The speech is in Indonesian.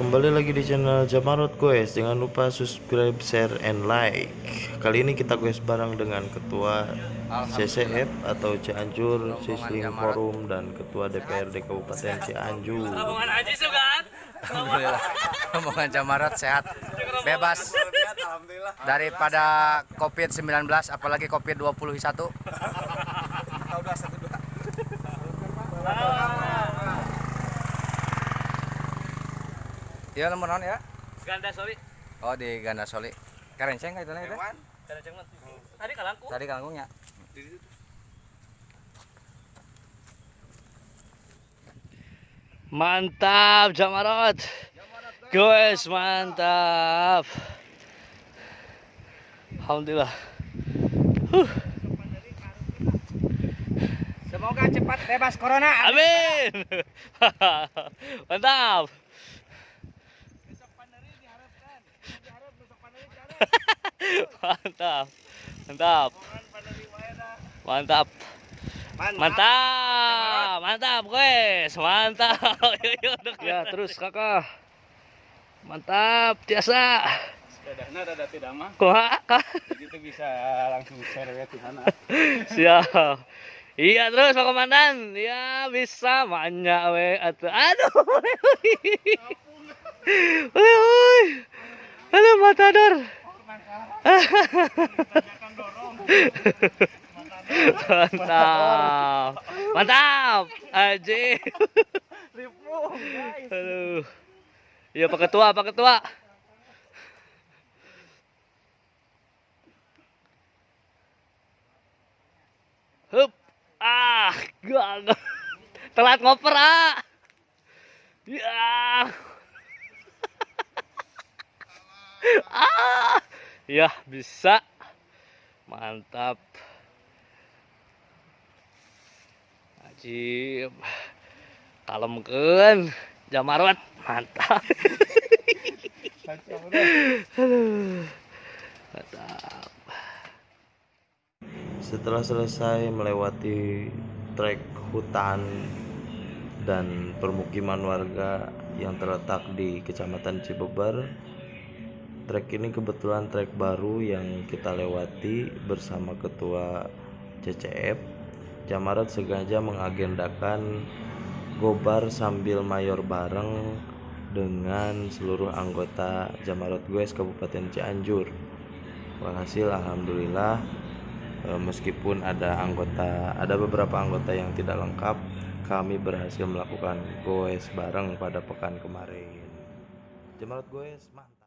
Kembali lagi di channel Jamarot guys. Jangan lupa subscribe, share, and like. Kali ini kita guys bareng dengan Ketua CCF atau Cianjur Sisling Forum dan Ketua DPRD Kabupaten Cianjur. Alhamdulillah, rombongan Jamarot sehat, bebas daripada COVID-19, apalagi COVID-21. Iya nomor non ya? Ganda Soli. Oh di Ganda Soli. Kerenceng itu nih. Kerenceng mah. Tadi kalangku. Tadi kalangkungnya. Mantap Jamarot. Guys, mantap. Alhamdulillah. Semoga cepat bebas corona. Amin. Mantap. Mantap. Mantap. Mantap. Mantap. Mantap, guys. Mantap. Ya, terus Kakak. Mantap, biasa. Sepedanya ada tidak mah. Kak. Itu bisa langsung share ya Tuhan. Siap. Iya terus Pak Komandan. Ya bisa banyak we atuh. Aduh. Aduh matador. Mantap. Mantap. Aji. Aduh. Iya Pak Ketua, Pak Ketua. Hup. Ah, gak. Telat ngoper ah. Ya. Ah. Ya, bisa. Mantap. Ajib. Kalemkeun Jamarot, mantap. Aduh. Mantap. Setelah selesai melewati trek hutan dan permukiman warga yang terletak di Kecamatan Cibeber, trek ini kebetulan trek baru yang kita lewati bersama Ketua CCF. Jamarot sengaja mengagendakan gobar sambil mayor bareng dengan seluruh anggota Jamarot guys Kabupaten Cianjur. Walhasil alhamdulillah, meskipun ada beberapa anggota yang tidak lengkap, kami berhasil melakukan goes bareng pada pekan kemarin. Jamarot goes mantap.